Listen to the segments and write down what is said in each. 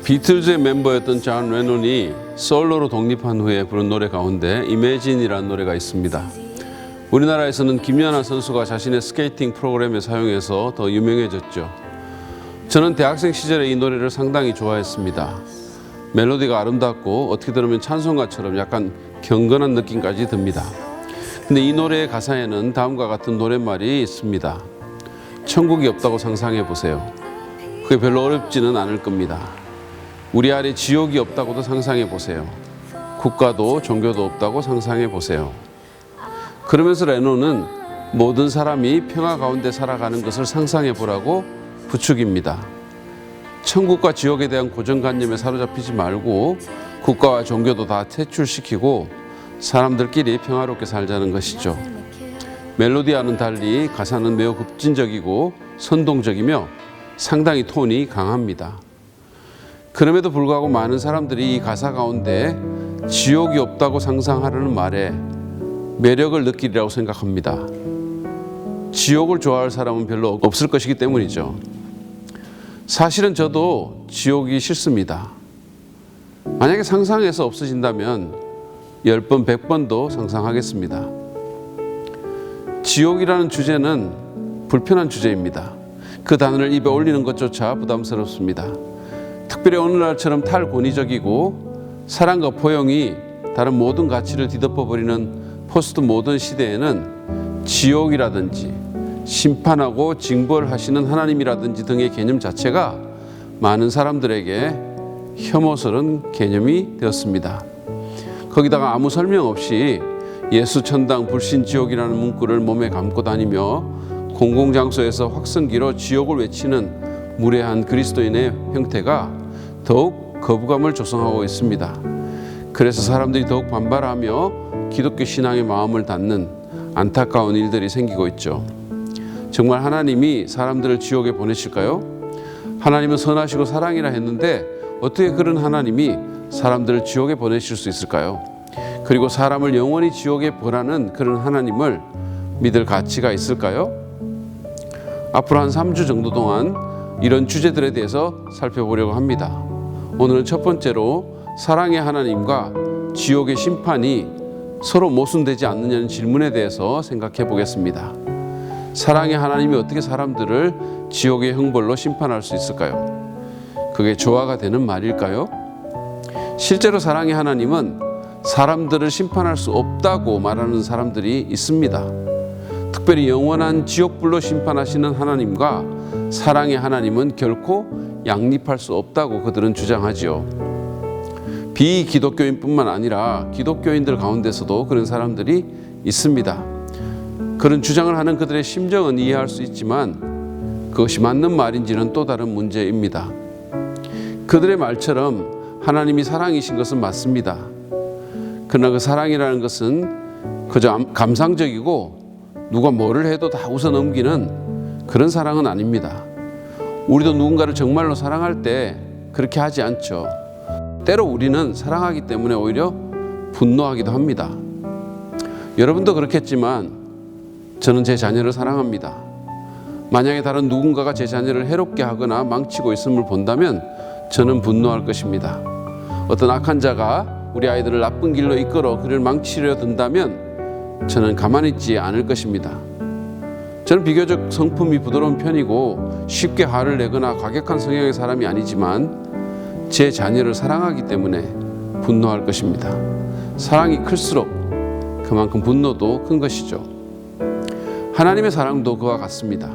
비틀즈의 멤버였던 존 레논이 솔로로 독립한 후에 부른 노래 가운데 Imagine이라는 노래가 있습니다. 우리나라에서는 김연아 선수가 자신의 스케이팅 프로그램에 사용해서 더 유명해졌죠. 저는 대학생 시절에 이 노래를 상당히 좋아했습니다. 멜로디가 아름답고 어떻게 들으면 찬송가처럼 약간 경건한 느낌까지 듭니다. 근데 이 노래의 가사에는 다음과 같은 노랫말이 있습니다. 천국이 없다고 상상해 보세요. 그게 별로 어렵지는 않을 겁니다. 우리 아래 지옥이 없다고도 상상해 보세요. 국가도 종교도 없다고 상상해 보세요. 그러면서 레논은 모든 사람이 평화 가운데 살아가는 것을 상상해 보라고 부축입니다. 천국과 지옥에 대한 고정관념에 사로잡히지 말고 국가와 종교도 다 퇴출시키고 사람들끼리 평화롭게 살자는 것이죠. 멜로디와는 달리 가사는 매우 급진적이고 선동적이며 상당히 톤이 강합니다. 그럼에도 불구하고 많은 사람들이 이 가사 가운데 지옥이 없다고 상상하려는 말에 매력을 느끼리라고 생각합니다. 지옥을 좋아할 사람은 별로 없을 것이기 때문이죠. 사실은 저도 지옥이 싫습니다. 만약에 상상해서 없어진다면 10번, 100번도 상상하겠습니다. 지옥이라는 주제는 불편한 주제입니다. 그 단어를 입에 올리는 것조차 부담스럽습니다. 특별히 오늘날처럼 탈권위적이고 사랑과 포용이 다른 모든 가치를 뒤덮어버리는 포스트 모던 시대에는 지옥이라든지 심판하고 징벌하시는 하나님이라든지 등의 개념 자체가 많은 사람들에게 혐오스러운 개념이 되었습니다. 거기다가 아무 설명 없이 예수 천당 불신 지옥이라는 문구를 몸에 감고 다니며 공공장소에서 확성기로 지옥을 외치는 무례한 그리스도인의 형태가 더욱 거부감을 조성하고 있습니다. 그래서 사람들이 더욱 반발하며 기독교 신앙의 마음을 닫는 안타까운 일들이 생기고 있죠. 정말 하나님이 사람들을 지옥에 보내실까요? 하나님은 선하시고 사랑이라 했는데 어떻게 그런 하나님이 사람들을 지옥에 보내실 수 있을까요? 그리고 사람을 영원히 지옥에 보라는 그런 하나님을 믿을 가치가 있을까요? 앞으로 한 3주 정도 동안 이런 주제들에 대해서 살펴보려고 합니다. 오늘은 첫 번째로 사랑의 하나님과 지옥의 심판이 서로 모순되지 않느냐는 질문에 대해서 생각해 보겠습니다. 사랑의 하나님이 어떻게 사람들을 지옥의 형벌로 심판할 수 있을까요? 그게 조화가 되는 말일까요? 실제로 사랑의 하나님은 사람들을 심판할 수 없다고 말하는 사람들이 있습니다. 특별히 영원한 지옥불로 심판하시는 하나님과 사랑의 하나님은 결코 양립할 수 없다고 그들은 주장하지요. 비기독교인뿐만 아니라 기독교인들 가운데서도 그런 사람들이 있습니다. 그런 주장을 하는 그들의 심정은 이해할 수 있지만 그것이 맞는 말인지는 또 다른 문제입니다. 그들의 말처럼 하나님이 사랑이신 것은 맞습니다. 그러나 그 사랑이라는 것은 그저 감상적이고 누가 뭐를 해도 다 웃어 넘기는 그런 사랑은 아닙니다. 우리도 누군가를 정말로 사랑할 때 그렇게 하지 않죠. 때로 우리는 사랑하기 때문에 오히려 분노하기도 합니다. 여러분도 그렇겠지만 저는 제 자녀를 사랑합니다. 만약에 다른 누군가가 제 자녀를 해롭게 하거나 망치고 있음을 본다면 저는 분노할 것입니다. 어떤 악한 자가 우리 아이들을 나쁜 길로 이끌어 그를 망치려 든다면 저는 가만히 있지 않을 것입니다. 저는 비교적 성품이 부드러운 편이고 쉽게 화를 내거나 과격한 성향의 사람이 아니지만 제 자녀를 사랑하기 때문에 분노할 것입니다. 사랑이 클수록 그만큼 분노도 큰 것이죠. 하나님의 사랑도 그와 같습니다.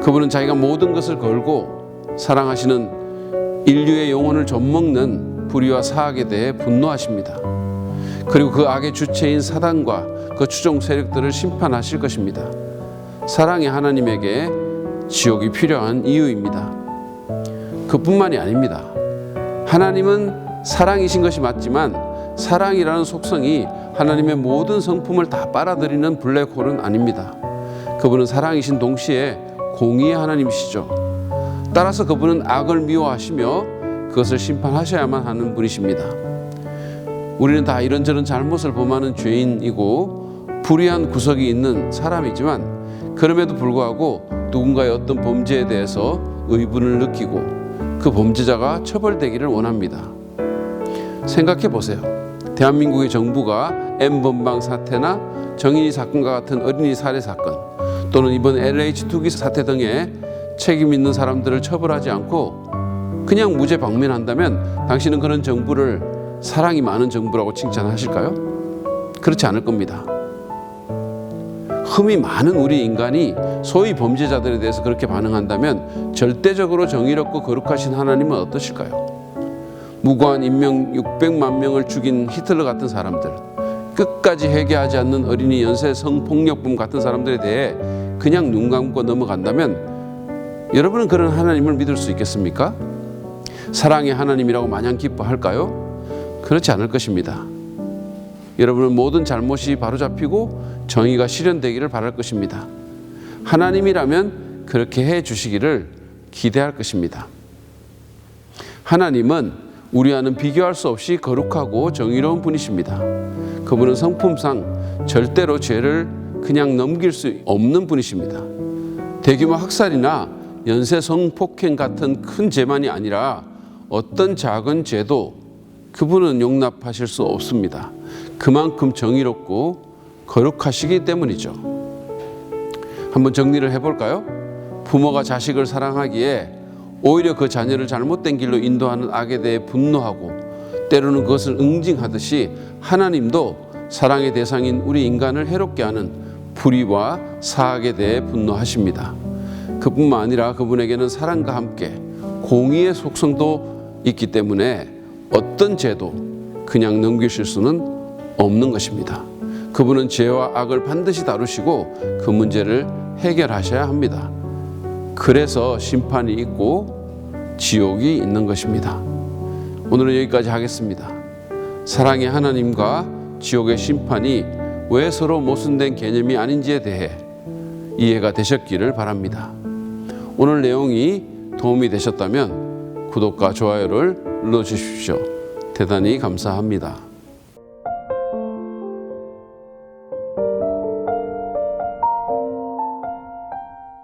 그분은 자기가 모든 것을 걸고 사랑하시는 인류의 영혼을 좀먹는 불의와 사악에 대해 분노하십니다. 그리고 그 악의 주체인 사단과 그 추종 세력들을 심판하실 것입니다. 사랑의 하나님에게 지옥이 필요한 이유입니다. 그뿐만이 아닙니다. 하나님은 사랑이신 것이 맞지만 사랑이라는 속성이 하나님의 모든 성품을 다 빨아들이는 블랙홀은 아닙니다. 그분은 사랑이신 동시에 공의의 하나님이시죠. 따라서 그분은 악을 미워하시며 그것을 심판하셔야만 하는 분이십니다. 우리는 다 이런저런 잘못을 범하는 죄인이고 불의한 구석이 있는 사람이지만 그럼에도 불구하고 누군가의 어떤 범죄에 대해서 의분을 느끼고 그 범죄자가 처벌되기를 원합니다. 생각해 보세요. 대한민국의 정부가 N번방 사태나 정인이 사건과 같은 어린이 살해 사건 또는 이번 LH 투기 사태 등에 책임 있는 사람들을 처벌하지 않고 그냥 무죄 방면한다면 당신은 그런 정부를 사랑이 많은 정부라고 칭찬하실까요? 그렇지 않을 겁니다. 흠이 많은 우리 인간이 소위 범죄자들에 대해서 그렇게 반응한다면 절대적으로 정의롭고 거룩하신 하나님은 어떠실까요? 무고한 인명 600만 명을 죽인 히틀러 같은 사람들, 끝까지 회개하지 않는 어린이 연쇄 성폭력범 같은 사람들에 대해 그냥 눈 감고 넘어간다면 여러분은 그런 하나님을 믿을 수 있겠습니까? 사랑의 하나님이라고 마냥 기뻐할까요? 그렇지 않을 것입니다. 여러분은 모든 잘못이 바로잡히고 정의가 실현되기를 바랄 것입니다. 하나님이라면 그렇게 해 주시기를 기대할 것입니다. 하나님은 우리와는 비교할 수 없이 거룩하고 정의로운 분이십니다. 그분은 성품상 절대로 죄를 그냥 넘길 수 없는 분이십니다. 대규모 학살이나 연쇄 성폭행 같은 큰 죄만이 아니라 어떤 작은 죄도 그분은 용납하실 수 없습니다. 그만큼 정의롭고 거룩하시기 때문이죠. 한번 정리를 해볼까요? 부모가 자식을 사랑하기에 오히려 그 자녀를 잘못된 길로 인도하는 악에 대해 분노하고 때로는 그것을 응징하듯이 하나님도 사랑의 대상인 우리 인간을 해롭게 하는 불의와 사악에 대해 분노하십니다. 그뿐만 아니라 그분에게는 사랑과 함께 공의의 속성도 있기 때문에 어떤 죄도 그냥 넘기실 수는 없는 것입니다. 그분은 죄와 악을 반드시 다루시고 그 문제를 해결하셔야 합니다. 그래서 심판이 있고 지옥이 있는 것입니다. 오늘은 여기까지 하겠습니다. 사랑의 하나님과 지옥의 심판이 왜 서로 모순된 개념이 아닌지에 대해 이해가 되셨기를 바랍니다. 오늘 내용이 도움이 되셨다면 구독과 좋아요를 눌러주십시오. 대단히 감사합니다.